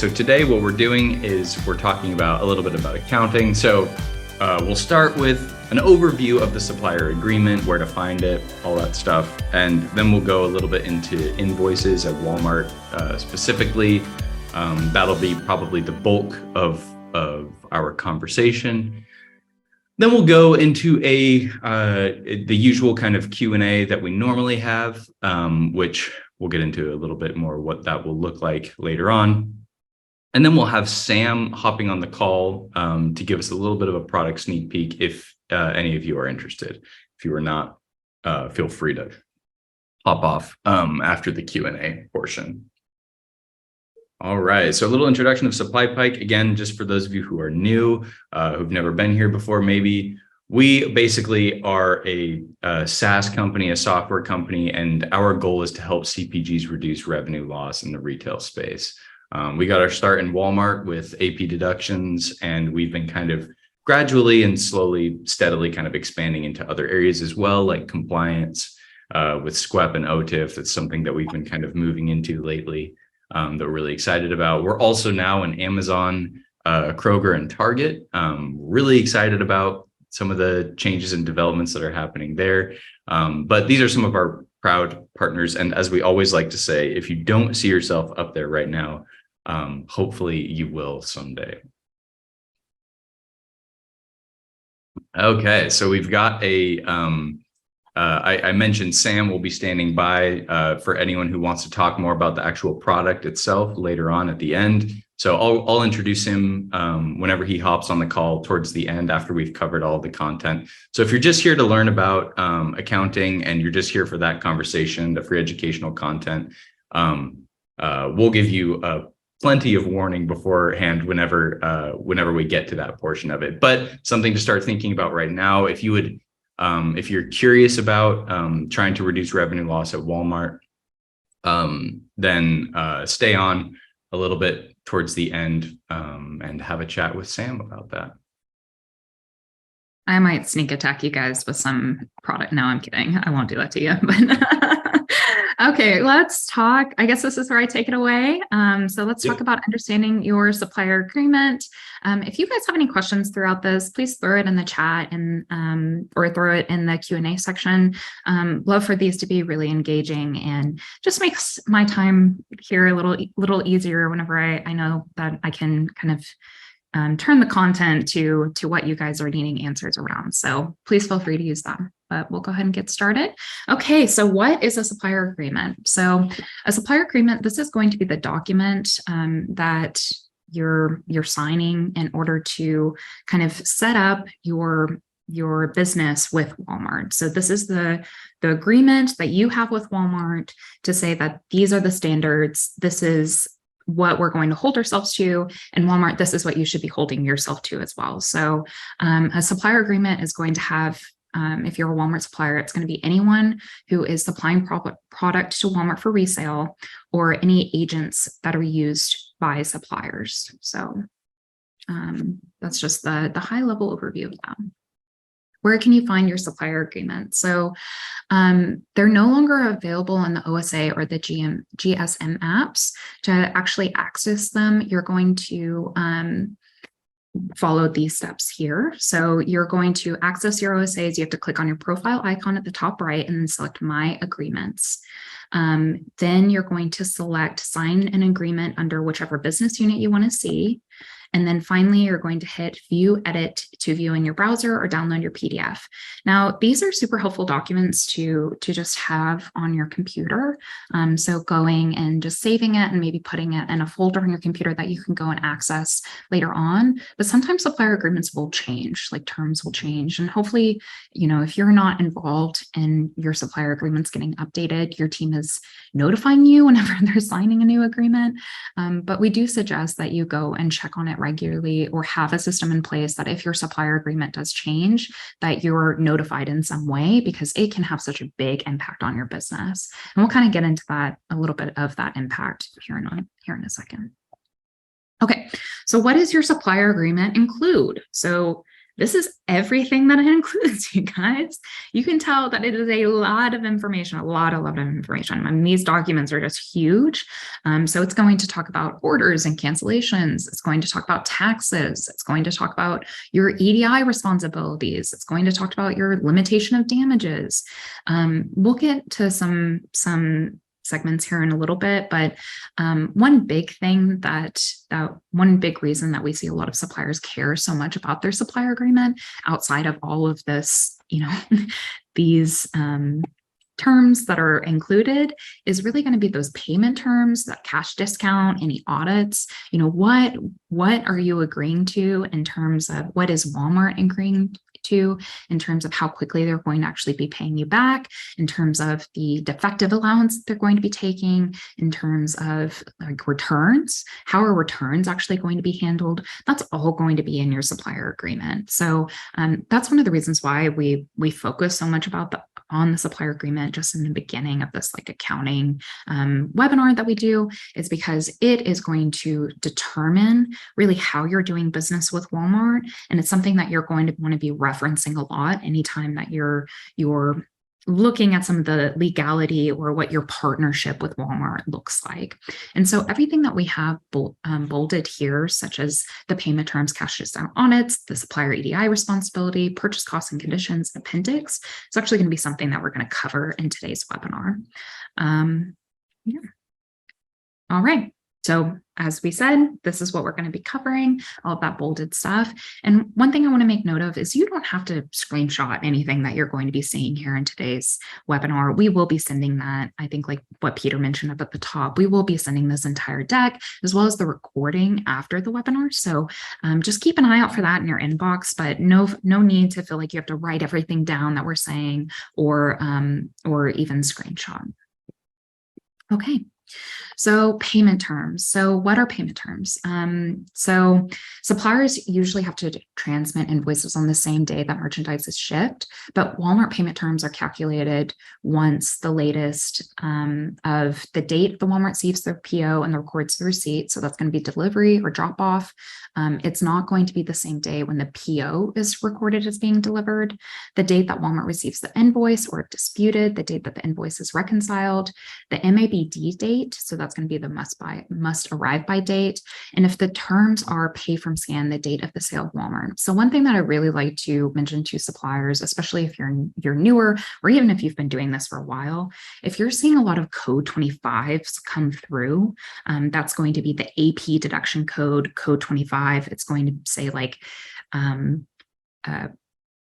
So today what we're doing is we're talking about a little bit about accounting. So we'll start with an overview of the supplier agreement, where to find it, all that stuff. And then we'll go a little bit into invoices at Walmart specifically. That'll be probably the bulk of our conversation. Then we'll go into the usual kind of Q&A that we normally have, which we'll get into a little bit more what that will look like later on. And then we'll have Sam hopping on the call to give us a little bit of a product sneak peek if any of you are interested. If you are not, feel free to hop off after the Q&A portion. All right, so a little introduction of SupplyPike. Again, just for those of you who are new, who've never been here before, maybe, we basically are a SaaS company, a software company, and our goal is to help CPGs reduce revenue loss in the retail space. We got our start in Walmart with AP deductions, and we've been kind of gradually and slowly, steadily kind of expanding into other areas as well, like compliance with SQEP and OTIF. That's something that we've been kind of moving into lately. That we're really excited about. We're also now in Amazon, Kroger, and Target. Really excited about some of the changes and developments that are happening there. But these are some of our proud partners. And as we always like to say, if you don't see yourself up there right now, hopefully you will someday. Okay, so we've got I mentioned Sam will be standing by for anyone who wants to talk more about the actual product itself later on at the end. So I'll introduce him whenever he hops on the call towards the end after we've covered all the content. So if you're just here to learn about accounting and you're just here for that conversation, the free educational content, we'll give you plenty of warning beforehand whenever we get to that portion of it. But something to start thinking about right now, if you're curious about trying to reduce revenue loss at Walmart, then stay on a little bit towards the end and have a chat with Sam about that. I might sneak attack you guys with some product. No, I'm kidding. I won't do that to you. But okay, let's talk. I guess this is where I take it away. So let's talk about understanding your supplier agreement. If you guys have any questions throughout this, please throw it in the chat and or throw it in the Q&A section. Love for these to be really engaging and just makes my time here a little easier whenever I know that I can kind of turn the content to what you guys are needing answers around. So please feel free to use them, but we'll go ahead and get started. Okay, so what is a supplier agreement? So a supplier agreement, this is going to be the document that you're signing in order to kind of set up your business with Walmart. So this is the agreement that you have with Walmart to say that these are the standards, this is what we're going to hold ourselves to, and Walmart, this is what you should be holding yourself to as well. So a supplier agreement is going to have, if you're a Walmart supplier, it's going to be anyone who is supplying product to Walmart for resale or any agents that are used by suppliers. So that's just the high level overview of that. Where can you find your supplier agreement? So they're no longer available in the OSA or the GSM apps. To actually access them, you're going to follow these steps here. So you're going to access your OSAs. You have to click on your profile icon at the top right and then select My Agreements. Then you're going to select Sign an Agreement under whichever business unit you want to see. And then finally, you're going to hit View Edit to view in your browser or download your PDF. Now, these are super helpful documents to just have on your computer. So going and just saving it and maybe putting it in a folder on your computer that you can go and access later on. But sometimes supplier agreements will change, like terms will change. And hopefully, if you're not involved in your supplier agreements getting updated, your team is notifying you whenever they're signing a new agreement. But we do suggest that you go and check on it regularly or have a system in place that if your supplier agreement does change, that you're notified in some way, because it can have such a big impact on your business. And we'll kind of get into that, a little bit of that impact here in a second. Okay, so what does your supplier agreement include? So This is everything that it includes, you guys. You can tell that it is a lot of information, a lot of information. I mean, these documents are just huge. So it's going to talk about orders and cancellations. It's going to talk about taxes. It's going to talk about your EDI responsibilities. It's going to talk about your limitation of damages. We'll get to some segments here in a little bit, but one big thing one big reason that we see a lot of suppliers care so much about their supplier agreement outside of all of this, these terms that are included is really going to be those payment terms, that cash discount, any audits. What are you agreeing to in terms of what is Walmart agreeing to in terms of how quickly they're going to actually be paying you back, in terms of the defective allowance they're going to be taking, in terms of like returns, how are returns actually going to be handled? That's all going to be in your supplier agreement. So that's one of the reasons why we focus so much on the supplier agreement just in the beginning of this like accounting webinar that we do, is because it is going to determine really how you're doing business with Walmart. And it's something that you're going to want to be referencing a lot anytime that you're looking at some of the legality or what your partnership with Walmart looks like. And so everything that we have bolded here, such as the payment terms, cash discount audits, the supplier EDI responsibility, purchase costs and conditions, appendix, it's actually going to be something that we're going to cover in today's webinar. Yeah. All right. So as we said, this is what we're going to be covering, all of that bolded stuff. And one thing I want to make note of is you don't have to screenshot anything that you're going to be seeing here in today's webinar. We will be sending that, I think like what Peter mentioned up at the top, we will be sending this entire deck as well as the recording after the webinar. So just keep an eye out for that in your inbox, but no need to feel like you have to write everything down that we're saying or even screenshot. Okay. So payment terms. So what are payment terms? So suppliers usually have to transmit invoices on the same day that merchandise is shipped, but Walmart payment terms are calculated once the latest of the date the Walmart receives their PO and records the receipt. So that's going to be delivery or drop off. It's not going to be the same day when the PO is recorded as being delivered, the date that Walmart receives the invoice or if disputed, the date that the invoice is reconciled, the MABD date. So that's going to be the must arrive by date. And if the terms are pay from scan, the date of the sale of Walmart. So one thing that I really like to mention to suppliers, especially if you're newer, or even if you've been doing this for a while, if you're seeing a lot of code 25s come through, that's going to be the AP deduction code 25. It's going to say like,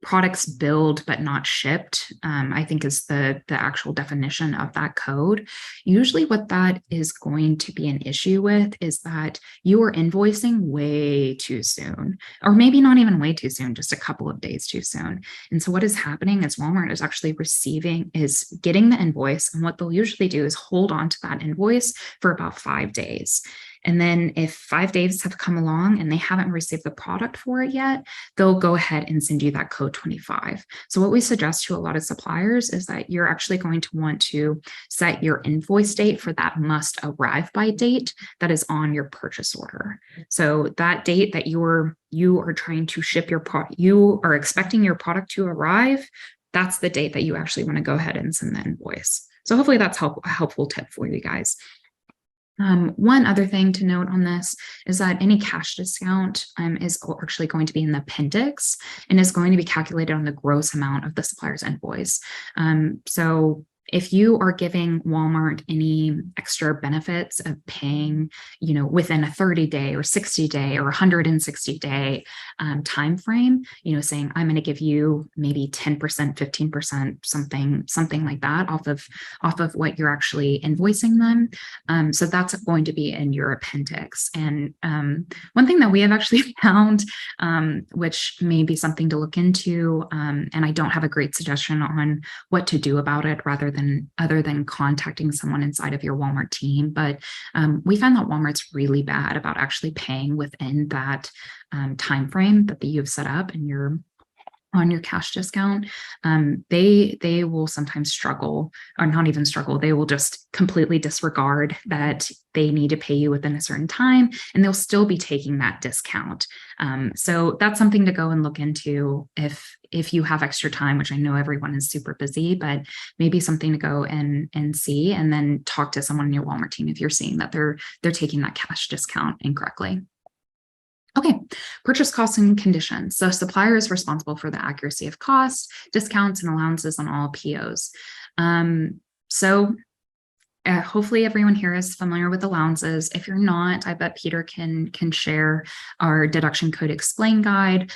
products billed but not shipped, I think is the actual definition of that code. Usually what that is going to be an issue with is that you are invoicing way too soon, or maybe not even way too soon, just a couple of days too soon. And so what is happening is Walmart is actually getting the invoice, and what they'll usually do is hold on to that invoice for about 5 days. And then if 5 days have come along and they haven't received the product for it yet, they'll go ahead and send you that code 25. So what we suggest to a lot of suppliers is that you're actually going to want to set your invoice date for that must arrive by date that is on your purchase order. So that date that you are trying to ship your product, you are expecting your product to arrive, that's the date that you actually want to go ahead and send the invoice. So hopefully that's a helpful tip for you guys. One other thing to note on this is that any cash discount is actually going to be in the appendix and is going to be calculated on the gross amount of the supplier's invoice. So if you are giving Walmart any extra benefits of paying, within a 30-day or 60-day or 160-day time frame, saying I'm going to give you maybe 10%, 15%, something like that off of what you're actually invoicing them. So that's going to be in your appendix. And one thing that we have actually found, which may be something to look into, and I don't have a great suggestion on what to do about it other than contacting someone inside of your Walmart team. But we found that Walmart's really bad about actually paying within that time frame that you've set up in your on your cash discount, they will sometimes struggle, or not even struggle. They will just completely disregard that they need to pay you within a certain time, and they'll still be taking that discount. So that's something to go and look into if you have extra time, which I know everyone is super busy, but maybe something to go and see, and then talk to someone in your Walmart team if you're seeing that they're taking that cash discount incorrectly. Okay, purchase costs and conditions. So supplier is responsible for the accuracy of costs, discounts, and allowances on all POs. Hopefully everyone here is familiar with allowances. If you're not, I bet Peter can share our deduction code explain guide.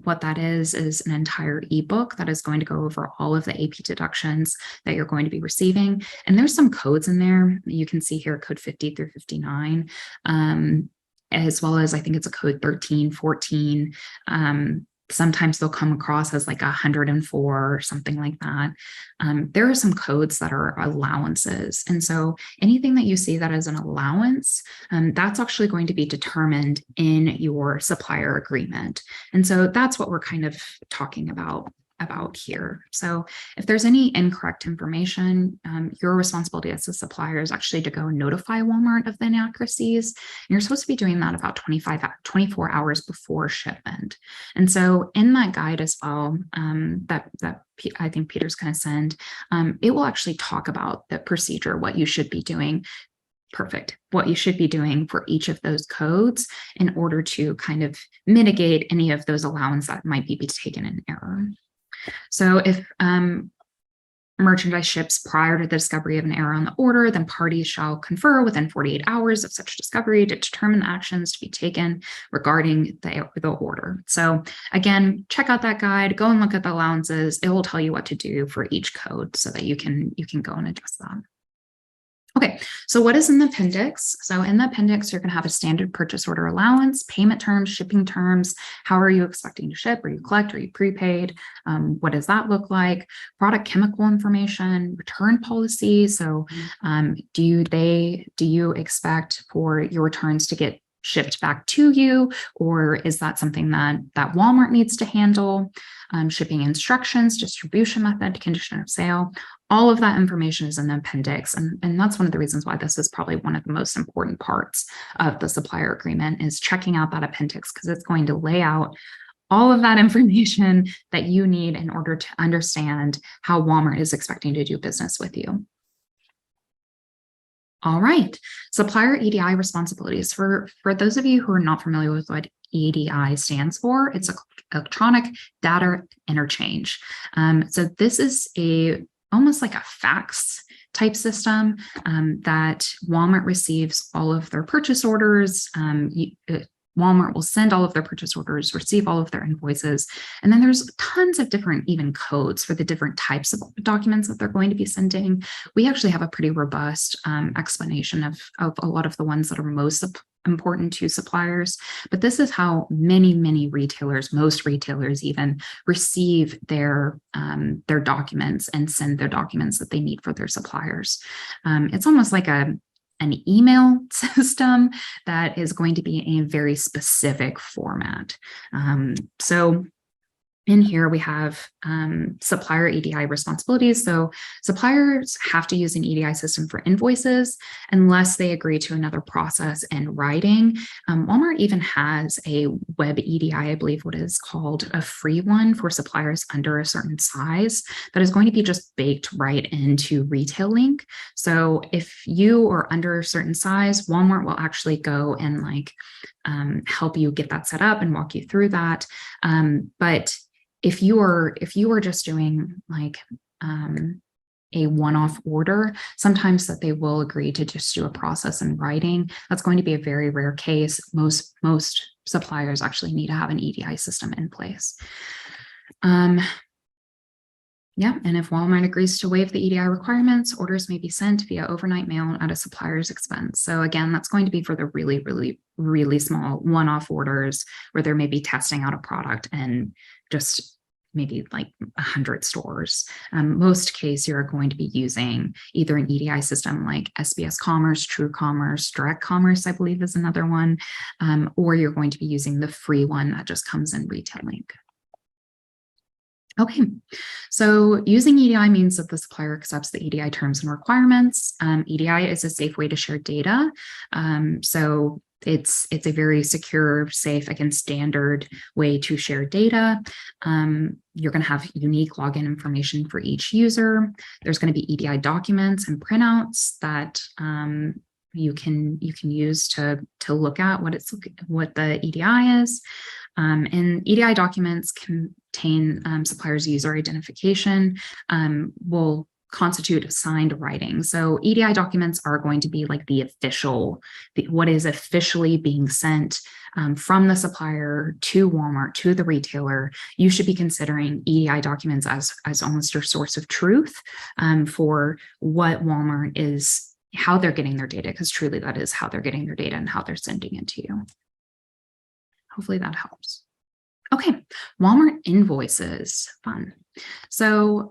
What that is an entire ebook that is going to go over all of the AP deductions that you're going to be receiving. And there's some codes in there. You can see here code 50 through 59. As well as I think it's a code 13, 14. Sometimes they'll come across as like 104 or something like that. There are some codes that are allowances. And so anything that you see that is an allowance, that's actually going to be determined in your supplier agreement. And so that's what we're kind of talking about here. So if there's any incorrect information, your responsibility as a supplier is actually to go notify Walmart of the inaccuracies. And you're supposed to be doing that about 24 hours before shipment. And so in that guide as well, that I think Peter's going to send, it will actually talk about the procedure, what you should be doing. Perfect. What you should be doing for each of those codes in order to kind of mitigate any of those allowances that might be taken in error. So if merchandise ships prior to the discovery of an error on the order, then parties shall confer within 48 hours of such discovery to determine the actions to be taken regarding the order. So again, check out that guide, go and look at the allowances. It will tell you what to do for each code so that you can go and adjust that. Okay, so what is in the appendix? So in the appendix, you're going to have a standard purchase order allowance, payment terms, shipping terms. How are you expecting to ship? Are you collect? Are you prepaid? What does that look like? Product chemical information, return policy. So do you expect for your returns to get shipped back to you, or is that something that Walmart needs to handle? Shipping instructions, distribution method, condition of sale. All of that information is in the appendix. And that's one of the reasons why this is probably one of the most important parts of the supplier agreement is checking out that appendix, because it's going to lay out all of that information that you need in order to understand how Walmart is expecting to do business with you. All right, supplier EDI responsibilities. For those of you who are not familiar with what EDI stands for, it's electronic data interchange. So this is almost like a fax type system that Walmart receives all of their purchase orders. Walmart will send all of their purchase orders, receive all of their invoices, and then there's tons of different even codes for the different types of documents that they're going to be sending. We actually have a pretty robust explanation of a lot of the ones that are most important to suppliers, but this is how many retailers, most retailers even, receive their documents and send their documents that they need for their suppliers. It's almost like an email system that is going to be in a very specific format. So in here, we have supplier EDI responsibilities. So suppliers have to use an EDI system for invoices unless they agree to another process in writing. Walmart even has a web EDI, I believe what is called a free one for suppliers under a certain size that is going to be just baked right into Retail Link. So if you are under a certain size, Walmart will actually go and help you get that set up and walk you through that. But if you are just doing a one-off order, sometimes that they will agree to just do a process in writing. That's going to be a very rare case. Most suppliers actually need to have an EDI system in place. Yeah, and if Walmart agrees to waive the EDI requirements, orders may be sent via overnight mail at a supplier's expense. So again, that's going to be for the really small one-off orders where they're maybe testing out a product and just maybe 100 stores. Most case, you're going to be using either an EDI system like SBS Commerce, True Commerce, Direct Commerce, I believe is another one, or you're going to be using the free one that just comes in Retail Link. Okay, so using EDI means that the supplier accepts the EDI terms and requirements. EDI is a safe way to share data. So it's a very secure, safe, again, standard way to share data. You're going to have unique login information for each user. There's going to be EDI documents and printouts that you can use to look at what the EDI is. And EDI documents contain supplier's user identification, will constitute signed writing. So EDI documents are going to be like the official, what is officially being sent from the supplier to Walmart, to the retailer. You should be considering EDI documents as almost your source of truth for what Walmart is, how they're getting their data, because truly that is how they're getting their data and how they're sending it to you. Hopefully that helps. Okay, Walmart invoices, fun. So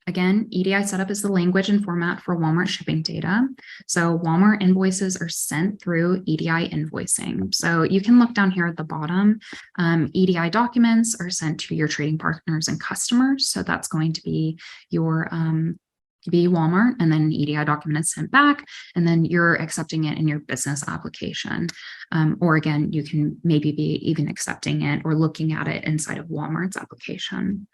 again, EDI setup is the language and format for Walmart shipping data. So Walmart invoices are sent through EDI invoicing. So you can look down here at the bottom. EDI documents are sent to your trading partners and customers. So that's going to be your Walmart, and then an EDI document is sent back, and then you're accepting it in your business application. Or again, you can maybe be even accepting it or looking at it inside of Walmart's application.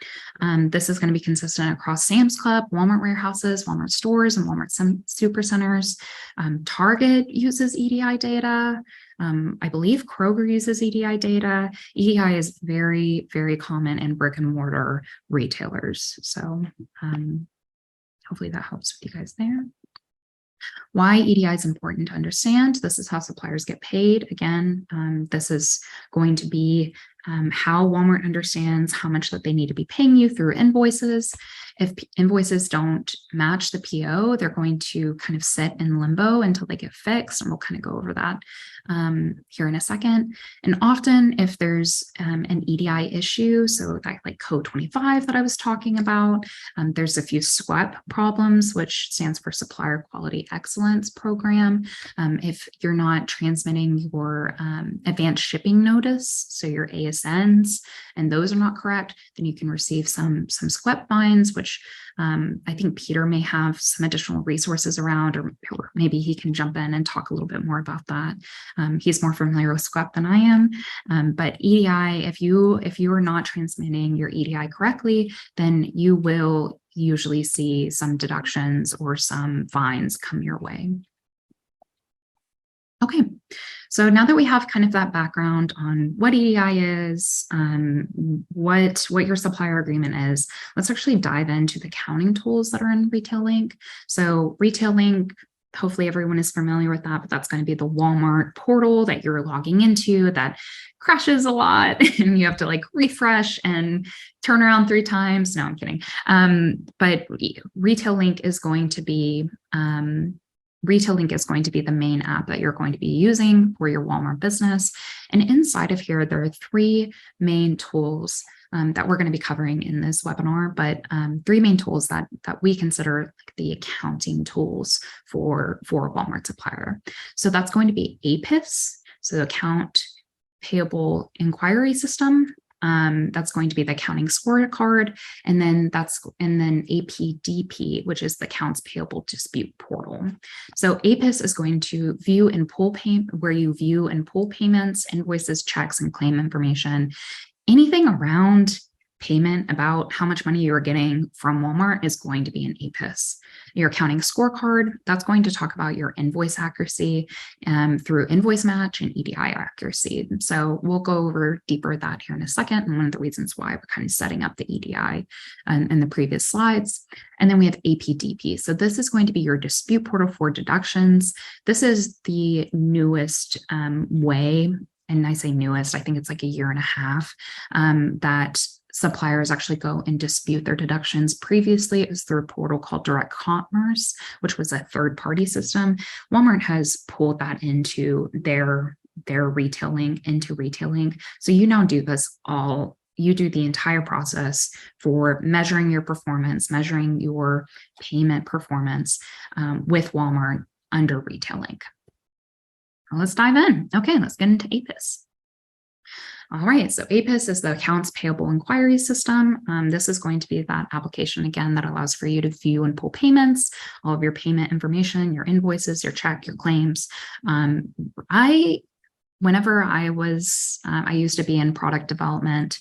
This is going to be consistent across Sam's Club, Walmart warehouses, Walmart stores, and Walmart supercenters. Target uses EDI data. I believe Kroger uses EDI data. EDI is very, very common in brick and mortar retailers. So hopefully that helps with you guys there. Why EDI is important to understand. This is how suppliers get paid. Again, this is going to be how Walmart understands how much that they need to be paying you through invoices. If invoices don't match the PO, they're going to kind of sit in limbo until they get fixed. And we'll kind of go over that here in a second. And often if there's an EDI issue, so that like code 25 that I was talking about, there's a few SQUEP problems, which stands for Supplier Quality Excellence Program. If you're not transmitting your advanced shipping notice, so your ASNs, and those are not correct, then you can receive some SQUEP fines, which I think Peter may have some additional resources around, or maybe he can jump in and talk a little bit more about that. He's more familiar with SQUEP than I am, but EDI, if you are not transmitting your EDI correctly, then you will usually see some deductions or some fines come your way. Okay, so now that we have kind of that background on what EDI is, what your supplier agreement is, let's actually dive into the accounting tools that are in Retail Link. So Retail Link, hopefully everyone is familiar with that, but that's going to be the Walmart portal that you're logging into that crashes a lot and you have to like refresh and turn around 3 times. No, I'm kidding. But Retail Link is going to be the main app that you're going to be using for your Walmart business. And inside of here, there are 3 main tools that we're going to be covering in this webinar, but 3 main tools that we consider like the accounting tools for a Walmart supplier. So that's going to be APIS, so Account Payable Inquiry System. That's going to be the accounting scorecard, and then APDP, which is the accounts payable dispute portal. So APIS is going to view and pull where you view and pull payments, invoices, checks, and claim information. Anything around payment about how much money you're getting from Walmart is going to be an APIS. Your accounting scorecard, that's going to talk about your invoice accuracy through invoice match and EDI accuracy. So we'll go over deeper that here in a second, and one of the reasons why we're kind of setting up the EDI in the previous slides. And then we have APDP. So this is going to be your dispute portal for deductions. This is the newest way, and I say newest, I think it's like a year and a half, that suppliers actually go and dispute their deductions. Previously, it was through a portal called Direct Commerce, which was a third-party system. Walmart has pulled that into their Retail Link, into Retail Link. So you now do this all, you do the entire process for measuring your performance, measuring your payment performance with Walmart under Retail Link. Let's dive in. Okay, let's get into APIS. All right, so APIS is the Accounts Payable Inquiry System. This is going to be that application, again, that allows for you to view and pull payments, all of your payment information, your invoices, your check, your claims. Whenever I used to be in product development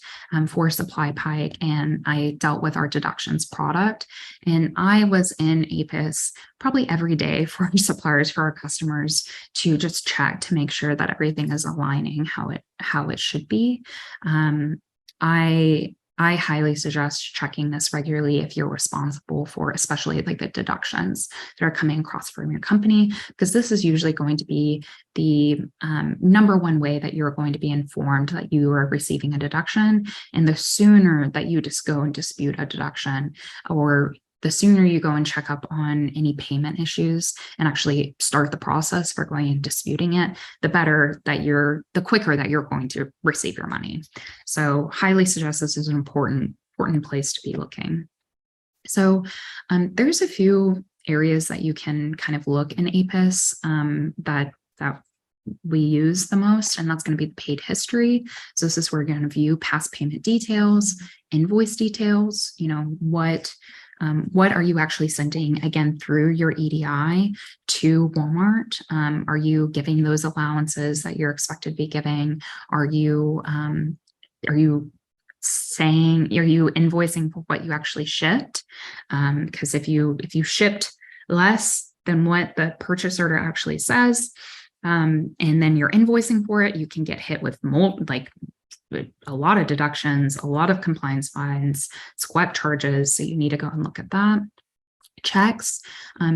for SupplyPike, and I dealt with our deductions product, and I was in APIS probably every day for our suppliers, for our customers, to just check to make sure that everything is aligning how it should be. I highly suggest checking this regularly if you're responsible for, especially like the deductions that are coming across from your company, because this is usually going to be the number one way that you're going to be informed that you are receiving a deduction. And the sooner that you just go and dispute a deduction, or the sooner you go and check up on any payment issues and actually start the process for going and disputing it, the quicker that you're going to receive your money. So highly suggest this is an important place to be looking. So there's a few areas that you can kind of look in APIS that we use the most, and that's going to be the paid history. So this is where we're going to view past payment details, invoice details, what are you actually sending, again, through your EDI to Walmart? Are you giving those allowances that you're expected to be giving? Are you invoicing for what you actually shipped? Because if you shipped less than what the purchase order actually says, and then you're invoicing for it, you can get hit with a lot of deductions, a lot of compliance fines, SQEP charges. So you need to go and look at that. Checks,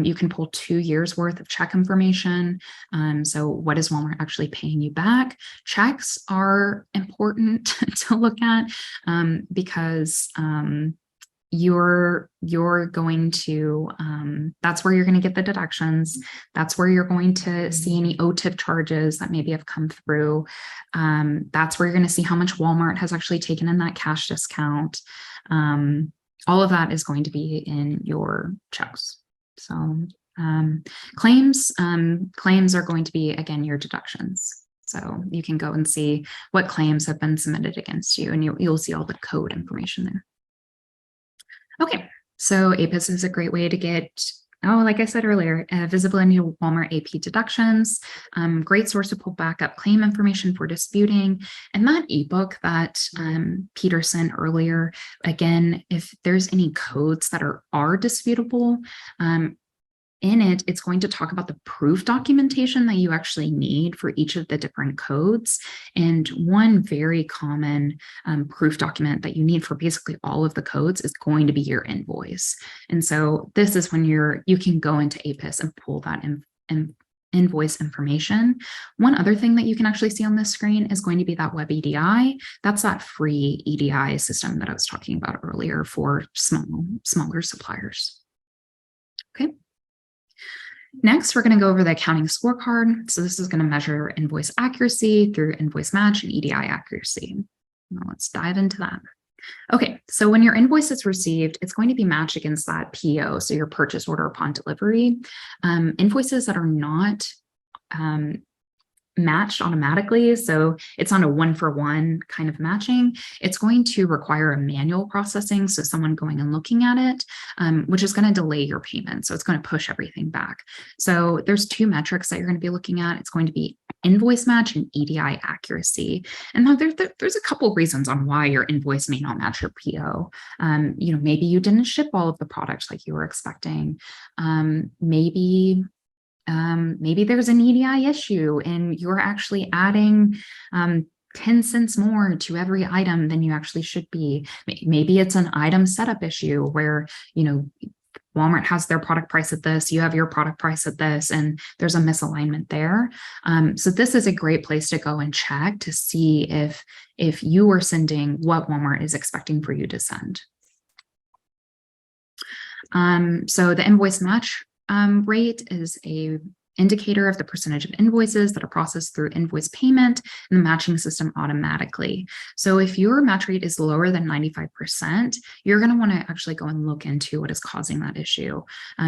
you can pull 2 years worth of check information. So what is Walmart actually paying you back? Checks are important to look at because you're going to that's where you're going to get the deductions. That's where you're going to see any OTIP charges that maybe have come through. That's where you're going to see how much Walmart has actually taken in that cash discount. All of that is going to be in your checks. So claims are going to be, again, your deductions. So you can go and see what claims have been submitted against you, and you'll see all the code information there. Okay, so APIS is a great way to get, like I said earlier, visible into Walmart AP deductions, great source to pull back up claim information for disputing. And that ebook that Peter sent earlier, again, if there's any codes that are disputable, in it, it's going to talk about the proof documentation that you actually need for each of the different codes. And one very common proof document that you need for basically all of the codes is going to be your invoice. And so this is when you can go into APIS and pull that invoice information. One other thing that you can actually see on this screen is going to be that web EDI. That's that free EDI system that I was talking about earlier for smaller suppliers. Okay. Next, we're going to go over the accounting scorecard. So this is going to measure invoice accuracy through invoice match and EDI accuracy. Now let's dive into that. Okay, so when your invoice is received, it's going to be matched against that PO, so your purchase order upon delivery. Invoices that are not matched automatically, so it's not a one-for-one kind of matching, it's going to require a manual processing, so someone going and looking at it, which is going to delay your payment. So it's going to push everything back. So there's 2 metrics that you're going to be looking at. It's going to be invoice match and EDI accuracy. And now there's a couple of reasons on why your invoice may not match your PO. Maybe you didn't ship all of the products like you were expecting. Maybe there's an EDI issue and you're actually adding 10 cents more to every item than you actually should be. Maybe it's an item setup issue where, Walmart has their product price at this, you have your product price at this, and there's a misalignment there. So this is a great place to go and check to see if you are sending what Walmart is expecting for you to send. So the invoice match rate is a indicator of the percentage of invoices that are processed through invoice payment in the matching system automatically. So if your match rate is lower than 95%, you're going to want to actually go and look into what is causing that issue.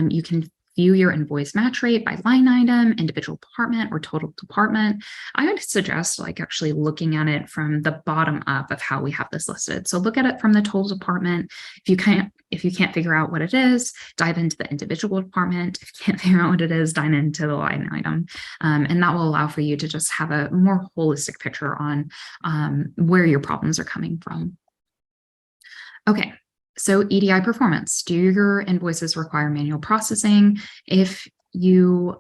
You can view your invoice match rate by line item, individual department, or total department. I would suggest like actually looking at it from the bottom up of how we have this listed. So look at it from the total department. If you can't figure out what it is, dive into the individual department. If you can't figure out what it is, dive into the line item. And that will allow for you to just have a more holistic picture on where your problems are coming from. Okay. So EDI performance, do your invoices require manual processing? If you,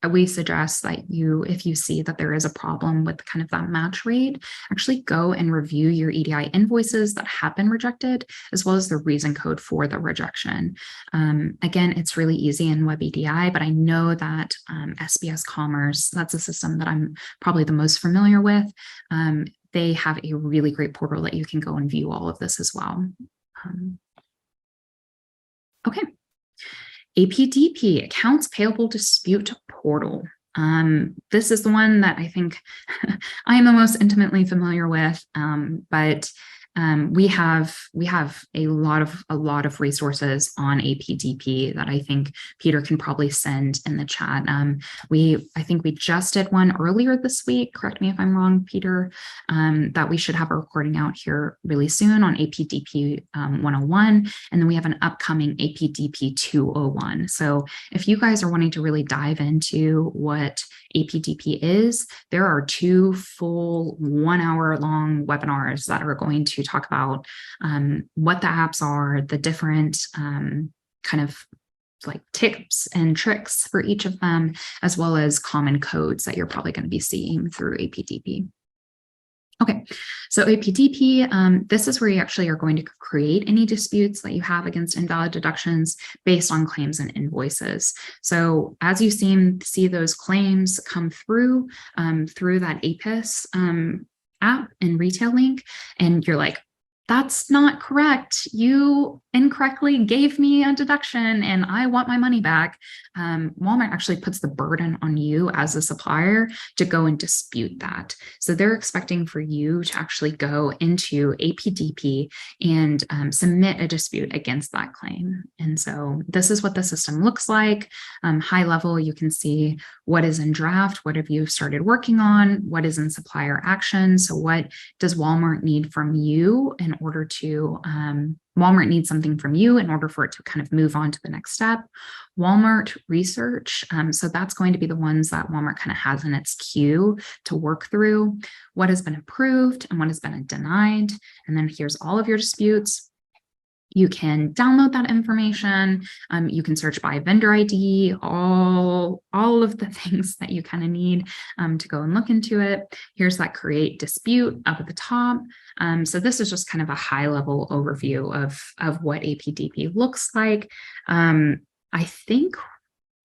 we suggest that if you see that there is a problem with kind of that match rate, actually go and review your EDI invoices that have been rejected, as well as the reason code for the rejection. Again, it's really easy in Web EDI, but I know that SBS Commerce, that's a system that I'm probably the most familiar with. They have a really great portal that you can go and view all of this as well. Okay. APDP, Accounts Payable Dispute Portal. This is the one that I think I am the most intimately familiar with, but we have a lot of resources on APDP that I think Peter can probably send in the chat. I think we just did one earlier this week. Correct me if I'm wrong, Peter. That we should have a recording out here really soon on APDP 101, and then we have an upcoming APDP 201. So if you guys are wanting to really dive into what APDP is, there are 2 full 1-hour-long webinars that are going to talk about what the apps are, the different kind of like tips and tricks for each of them, as well as common codes that you're probably going to be seeing through APDP. Okay, so APDP, this is where you actually are going to create any disputes that you have against invalid deductions based on claims and invoices. So as you see those claims come through that APIS app and retail link, and you're like, that's not correct. You incorrectly gave me a deduction and I want my money back. Walmart actually puts the burden on you as a supplier to go and dispute that. So they're expecting for you to actually go into APDP and submit a dispute against that claim. And so this is what the system looks like. High level, you can see what is in draft, what have you started working on, what is in supplier action. So what does Walmart need from you in order to Walmart needs something from you in order for it to kind of move on to the next step. Walmart research, so that's going to be the ones that Walmart kind of has in its queue to work through. What has been approved and what has been denied. And then here's all of your disputes. You can download that information. You can search by vendor ID, all of the things that you kind of need to go and look into it. Here's that create dispute up at the top. So this is just kind of a high level overview of what APDP looks like. I think,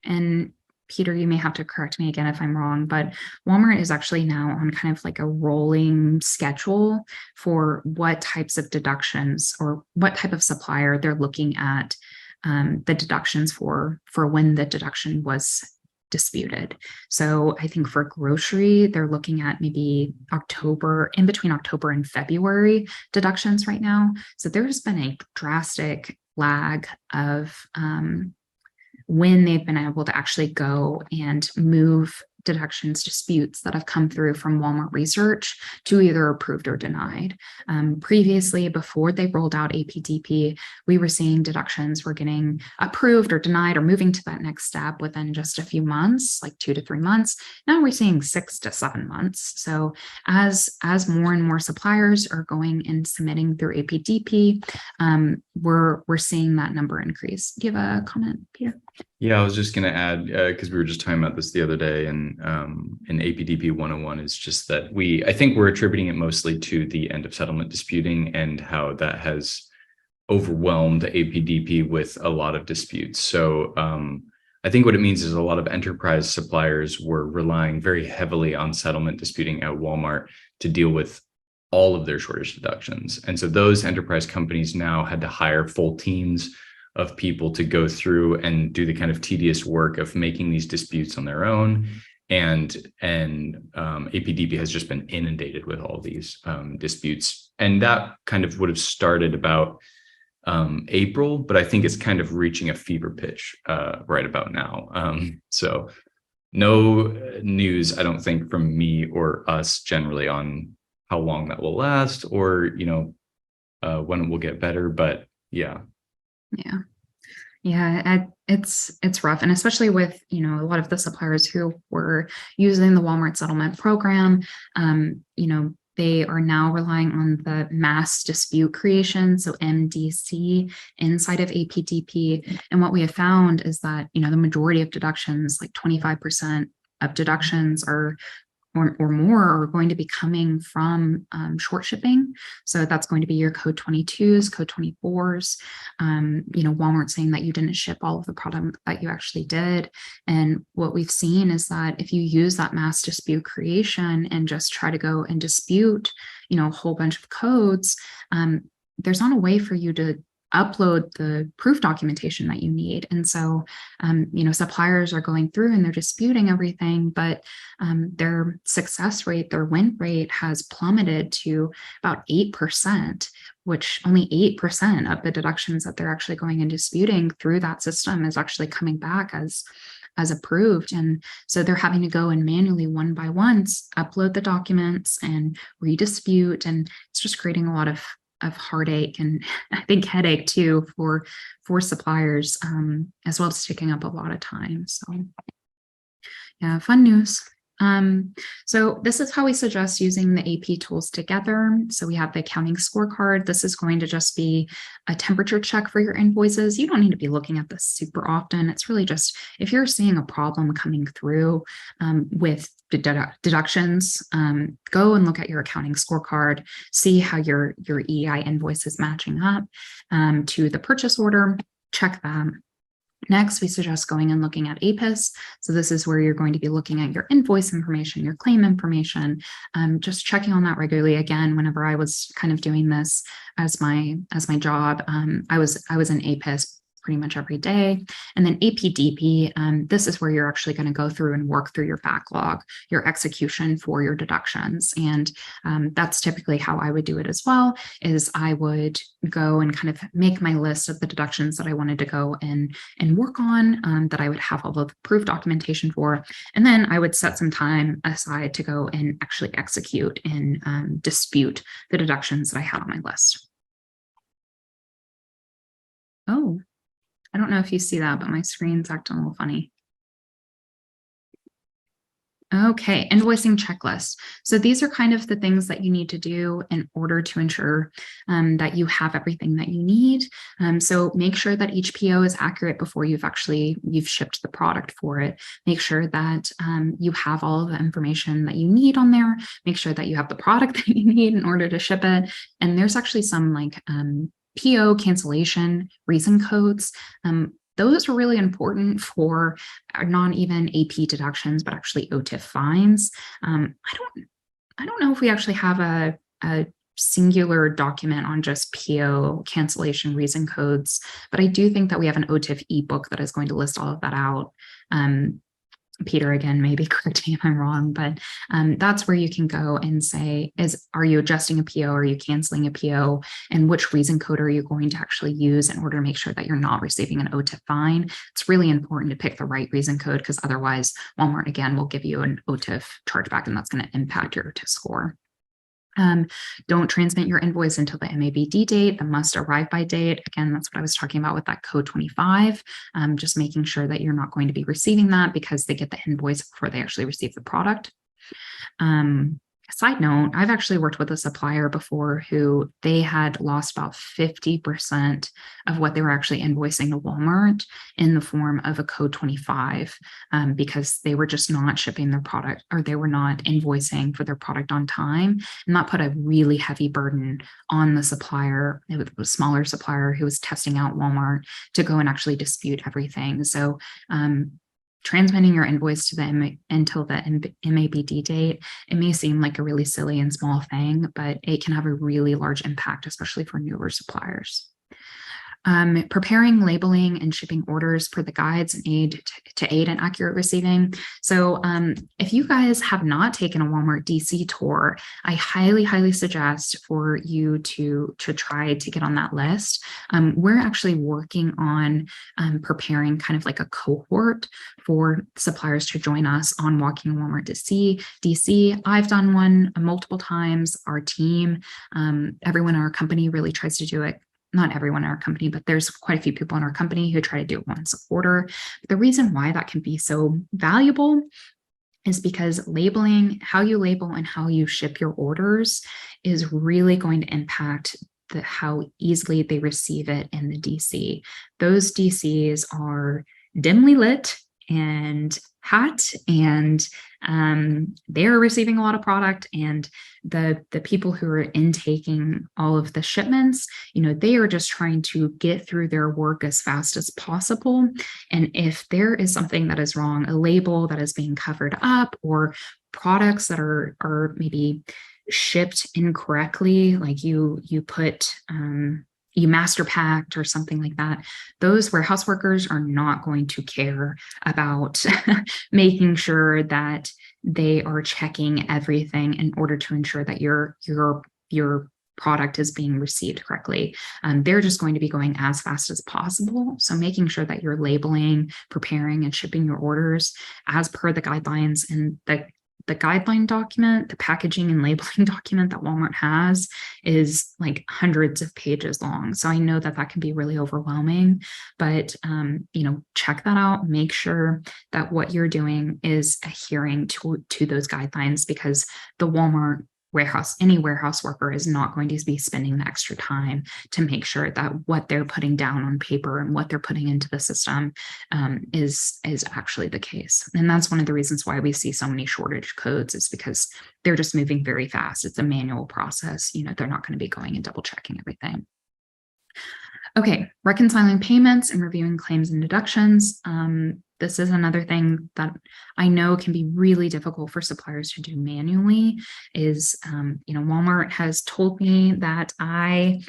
and Peter, you may have to correct me again if I'm wrong, but Walmart is actually now on kind of like a rolling schedule for what types of deductions or what type of supplier they're looking at the deductions for when the deduction was disputed. So I think for grocery, they're looking at maybe October, in between October and February deductions right now. So there's been a drastic lag of when they've been able to actually go and move deductions disputes that have come through from Walmart research to either approved or denied. Previously, before they rolled out APDP, we were seeing deductions were getting approved or denied or moving to that next step within just a few months, like 2 to 3 months. Now we're seeing 6 to 7 months. So as more and more suppliers are going and submitting through APDP, we're seeing that number increase. Do you have a comment, Peter? Yeah, I was just going to add, because we were just talking about this the other day, and in APDP 101 is just that I think we're attributing it mostly to the end of settlement disputing and how that has overwhelmed APDP with a lot of disputes. So I think what it means is a lot of enterprise suppliers were relying very heavily on settlement disputing at Walmart to deal with all of their shortage deductions. And so those enterprise companies now had to hire full teams of people to go through and do the kind of tedious work of making these disputes on their own. And APDP has just been inundated with all these disputes. And that kind of would have started about April, but I think it's kind of reaching a fever pitch right about now. So no news, I don't think, from me or us generally on how long that will last, or when it will get better. But yeah. It's rough, and especially with a lot of the suppliers who were using the Walmart settlement program. They are now relying on the mass dispute creation, so MDC, inside of APDP. And what we have found is that the majority of deductions, like 25% of deductions, are or more, are going to be coming from short shipping. So that's going to be your code 22s, code 24s. Walmart saying that you didn't ship all of the product that you actually did. And what we've seen is that if you use that mass dispute creation and just try to go and dispute, a whole bunch of codes, there's not a way for you to upload the proof documentation that you need. And so, suppliers are going through and they're disputing everything, but their success rate, their win rate has plummeted to about 8%, which only 8% of the deductions that they're actually going and disputing through that system is actually coming back as approved. And so they're having to go and manually one by one upload the documents and redispute. And it's just creating a lot of heartache, and I think headache too for suppliers, as well as taking up a lot of time. So yeah, fun news. So this is how we suggest using the AP tools together. So we have the accounting scorecard. This is going to just be a temperature check for your invoices. You don't need to be looking at this super often. It's really just if you're seeing a problem coming through with deductions, go and look at your accounting scorecard, see how your EDI invoice is matching up to the purchase order, check them. Next, we suggest going and looking at APIS. So this is where you're going to be looking at your invoice information, your claim information, just checking on that regularly. Again, whenever I was kind of doing this as my job, I was in APIS pretty much every day. And then APDP, this is where you're actually going to go through and work through your backlog, your execution for your deductions. And that's typically how I would do it as well, is I would go and kind of make my list of the deductions that I wanted to go and work on, that I would have all of the proof documentation for. And then I would set some time aside to go and actually execute and dispute the deductions that I had on my list. Oh, I don't know if you see that, but my screen's acting a little funny. Okay, invoicing checklist. So these are kind of the things that you need to do in order to ensure that you have everything that you need. So make sure that each PO is accurate before you've shipped the product for it. Make sure that you have all of the information that you need on there. Make sure that you have the product that you need in order to ship it. And there's actually some like PO cancellation reason codes. Those are really important for not even AP deductions, but actually OTIF fines. I don't know if we actually have a singular document on just PO cancellation reason codes, but I do think that we have an OTIF ebook that is going to list all of that out. Peter, again, maybe correct me if I'm wrong, but that's where you can go and say, are you adjusting a PO? Are you canceling a PO? And which reason code are you going to actually use in order to make sure that you're not receiving an OTIF fine? It's really important to pick the right reason code, because otherwise Walmart, again, will give you an OTIF chargeback, and that's going to impact your OTIF score. Don't transmit your invoice until the MABD date, the must arrive by date. Again, that's what I was talking about with that code 25. Just making sure that you're not going to be receiving that because they get the invoice before they actually receive the product. Side note, I've actually worked with a supplier before who they had lost about 50% of what they were actually invoicing to Walmart in the form of a code 25 because they were just not shipping their product, or they were not invoicing for their product on time. And that put a really heavy burden on the supplier. It was a smaller supplier who was testing out Walmart to go and actually dispute everything. So transmitting your invoice to them until the MABD date, it may seem like a really silly and small thing, but it can have a really large impact, especially for newer suppliers. Preparing, labeling, and shipping orders per the guides and to aid in accurate receiving. So if you guys have not taken a Walmart DC tour, I highly suggest for you to try to get on that list. We're actually working on preparing kind of like a cohort for suppliers to join us on walking Walmart DC. I've done one multiple times. Our team, everyone in our company really tries to do it. Not everyone in our company, but there's quite a few people in our company who try to do it once a quarter. The reason why that can be so valuable is because labeling, how you label and how you ship your orders is really going to impact how easily they receive it in the DC. Those DCs are dimly lit and hot, and they're receiving a lot of product, and the people who are intaking all of the shipments, they are just trying to get through their work as fast as possible. And if there is something that is wrong, a label that is being covered up, or products that are maybe shipped incorrectly, like you put you master packed or something like that, those warehouse workers are not going to care about making sure that they are checking everything in order to ensure that your product is being received correctly. They're just going to be going as fast as possible. So making sure that you're labeling, preparing, and shipping your orders as per the guidelines and the guideline document, the packaging and labeling document that Walmart has is like hundreds of pages long. So I know that can be really overwhelming, but check that out. Make sure that what you're doing is adhering to those guidelines, because the Walmart any warehouse worker is not going to be spending the extra time to make sure that what they're putting down on paper and what they're putting into the system is actually the case. And that's one of the reasons why we see so many shortage codes, is because they're just moving very fast. It's a manual process. They're not going to be going and double checking everything. Okay, reconciling payments and reviewing claims and deductions. This is another thing that I know can be really difficult for suppliers to do manually. Walmart has told me that my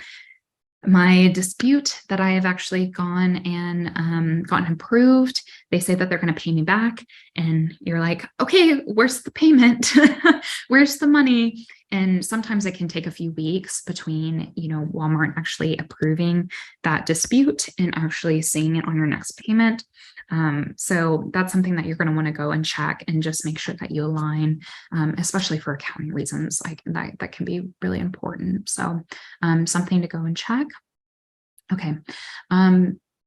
dispute that I have actually gone and gotten approved, they say that they're going to pay me back. And you're like, okay, where's the payment? Where's the money? And sometimes it can take a few weeks between, Walmart actually approving that dispute and actually seeing it on your next payment. So that's something that you're going to want to go and check and just make sure that you align, especially for accounting reasons. Like that can be really important. So something to go and check. Okay.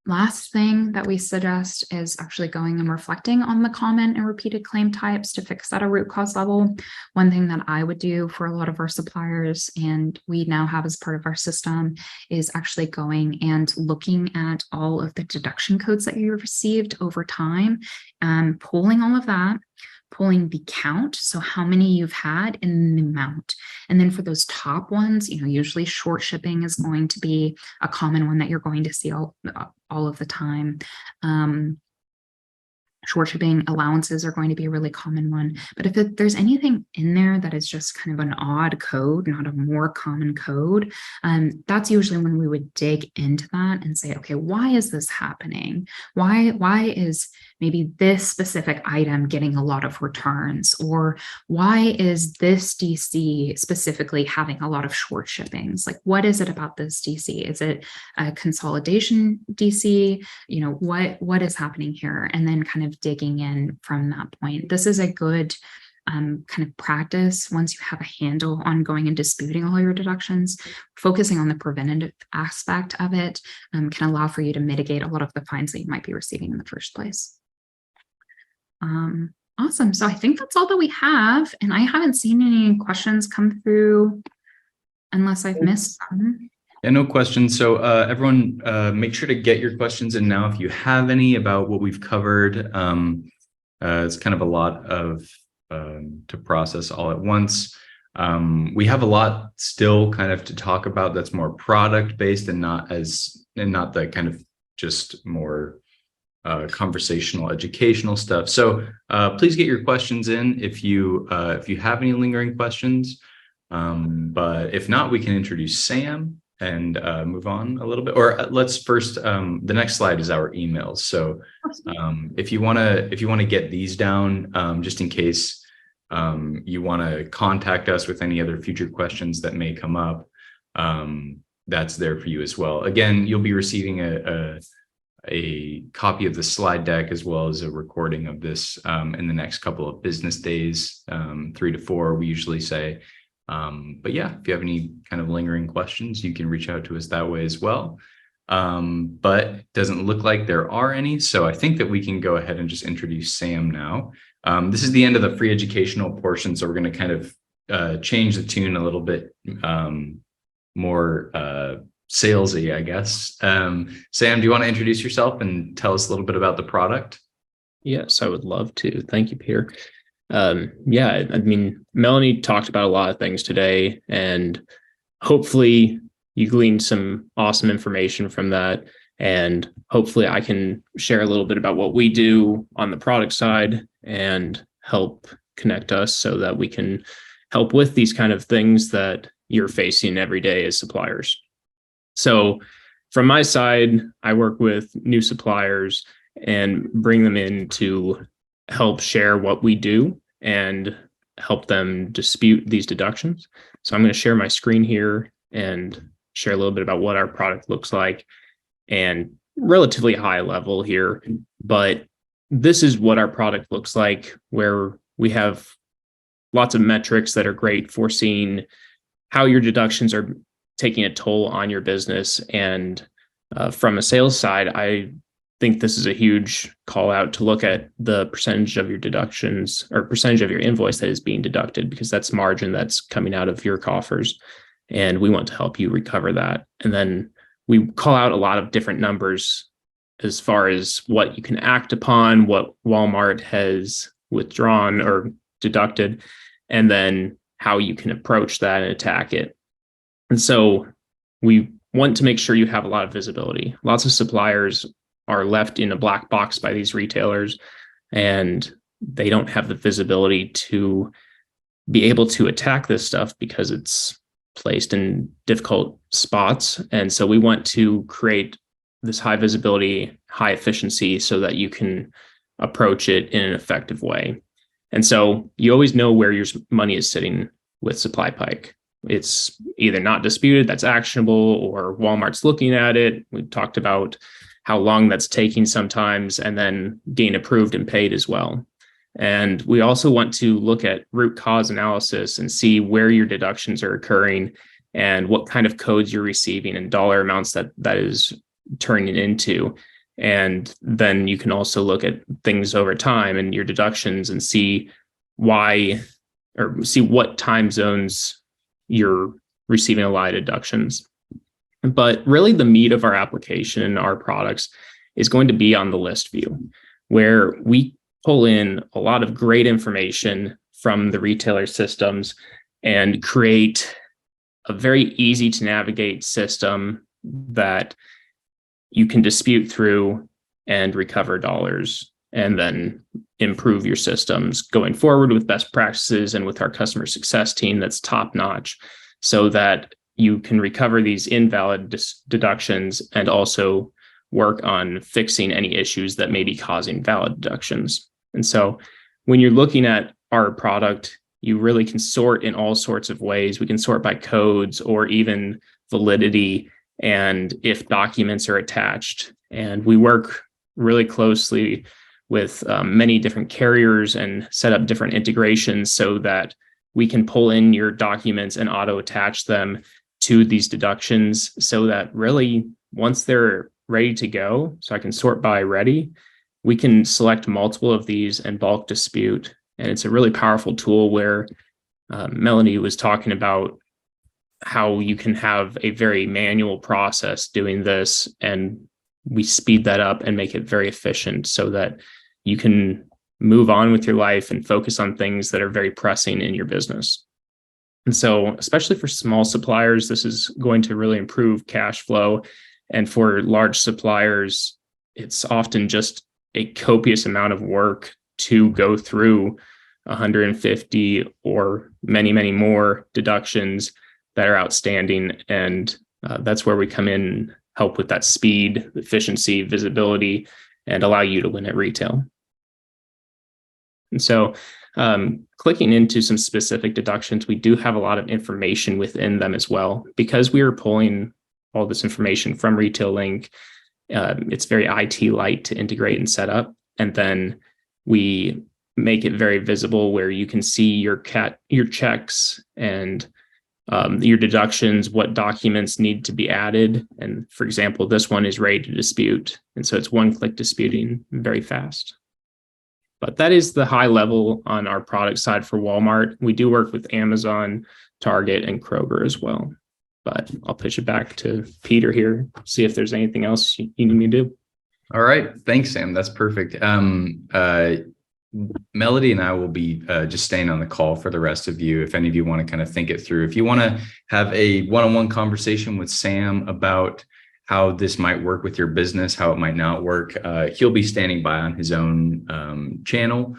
Last thing that we suggest is actually going and reflecting on the common and repeated claim types to fix at a root cause level. One thing that I would do for a lot of our suppliers, and we now have as part of our system, is actually going and looking at all of the deduction codes that you've received over time, pulling all of that, pulling the count, so how many you've had, and the amount. And then for those top ones, usually short shipping is going to be a common one that you're going to see all of the time. Short shipping allowances are going to be a really common one. But if there's anything in there that is just kind of an odd code, not a more common code, that's usually when we would dig into that and say, okay, why is this happening? Why is maybe this specific item getting a lot of returns? Or why is this DC specifically having a lot of short shippings? Like, what is it about this DC? Is it a consolidation DC? What is happening here? And then kind of digging in from that point. This is a good kind of practice once you have a handle on going and disputing all your deductions. Focusing on the preventative aspect of it can allow for you to mitigate a lot of the fines that you might be receiving in the first place. Awesome. So I think that's all that we have, and I haven't seen any questions come through unless I've missed some. Yeah, no questions. So everyone, make sure to get your questions in now if you have any about what we've covered. It's kind of a lot of to process all at once. We have a lot still kind of to talk about that's more product based and not the kind of just more conversational, educational stuff. So please get your questions in if you have any lingering questions. But if not, we can introduce Sam. and move on a little bit? Or let's first, the next slide is our emails. So if you want to get these down, just in case you want to contact us with any other future questions that may come up, that's there for you as well. Again, you'll be receiving a copy of the slide deck as well as a recording of this in the next couple of business days, 3 to 4, we usually say. But yeah, if you have any kind of lingering questions, you can reach out to us that way as well. But it doesn't look like there are any. So I think that we can go ahead and just introduce Sam now. This is the end of the free educational portion. So we're going to kind of change the tune a little bit more salesy, I guess. Sam, do you want to introduce yourself and tell us a little bit about the product? Yes, I would love to. Thank you, Peter. Yeah, I mean, Melanie talked about a lot of things today, and hopefully you gleaned some awesome information from that. And hopefully I can share a little bit about what we do on the product side and help connect us so that we can help with these kind of things that you're facing every day as suppliers. So from my side, I work with new suppliers and bring them in to help share what we do and help them dispute these deductions. So I'm going to share my screen here and share a little bit about what our product looks like, and relatively high level here, but this is what our product looks like, where we have lots of metrics that are great for seeing how your deductions are taking a toll on your business. And from a sales side, I think this is a huge call out to look at the percentage of your deductions or percentage of your invoice that is being deducted, because that's margin that's coming out of your coffers. And we want to help you recover that. And then we call out a lot of different numbers as far as what you can act upon, what Walmart has withdrawn or deducted, and then how you can approach that and attack it. And so we want to make sure you have a lot of visibility. Lots of suppliers are left in a black box by these retailers, and they don't have the visibility to be able to attack this stuff because it's placed in difficult spots. And so we want to create this high visibility, high efficiency so that you can approach it in an effective way. And so you always know where your money is sitting with SupplyPike. It's either not disputed, that's actionable, or Walmart's looking at it. We talked about how long that's taking sometimes, and then getting approved and paid as well. And we also want to look at root cause analysis and see where your deductions are occurring and what kind of codes you're receiving and dollar amounts that is turning into. And then you can also look at things over time and your deductions and see why, or see what time zones you're receiving a lot of deductions. But really the meat of our application and our products is going to be on the list view, where we pull in a lot of great information from the retailer systems and create a very easy to navigate system that you can dispute through and recover dollars, and then improve your systems going forward with best practices and with our customer success team that's top notch, so that you can recover these invalid deductions and also work on fixing any issues that may be causing valid deductions. And so when you're looking at our product, you really can sort in all sorts of ways. We can sort by codes or even validity and if documents are attached. And we work really closely with many different carriers and set up different integrations so that we can pull in your documents and auto attach them to these deductions, so that really once they're ready to go, so I can sort by ready, we can select multiple of these and bulk dispute. And it's a really powerful tool where Melodie was talking about how you can have a very manual process doing this, and we speed that up and make it very efficient so that you can move on with your life and focus on things that are very pressing in your business. And so, especially for small suppliers, this is going to really improve cash flow. And for large suppliers, it's often just a copious amount of work to go through 150 or many, many more deductions that are outstanding. And That's where we come in, help with that speed, efficiency, visibility, and allow you to win at retail. And so clicking into some specific deductions, we do have a lot of information within them as well. Because we are pulling all this information from Retail Link, it's very IT light to integrate and set up. And then we make it very visible where you can see your checks and your deductions, what documents need to be added. And for example, this one is ready to dispute. And so it's one-click disputing very fast. But that is the high level on our product side for Walmart. We do work with Amazon, Target, and Kroger as well. But I'll pitch it back to Peter here, see if there's anything else you need me to do. All right. Thanks, Sam. That's perfect. Melodie and I will be just staying on the call for the rest of you. If any of you want to kind of think it through, if you want to have a one-on-one conversation with Sam about how this might work with your business, how it might not work, he'll be standing by on his own channel.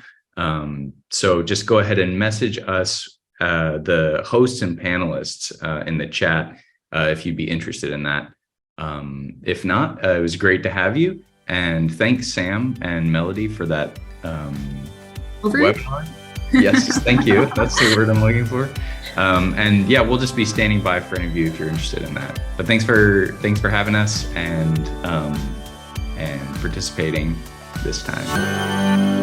So just go ahead and message us, the hosts and panelists in the chat, if you'd be interested in that. If not, it was great to have you. And thanks, Sam and Melodie, for that webinar. Yes, thank you. That's the word I'm looking for. And yeah, we'll just be standing by for any of you if you're interested in that. But thanks for having us and participating this time.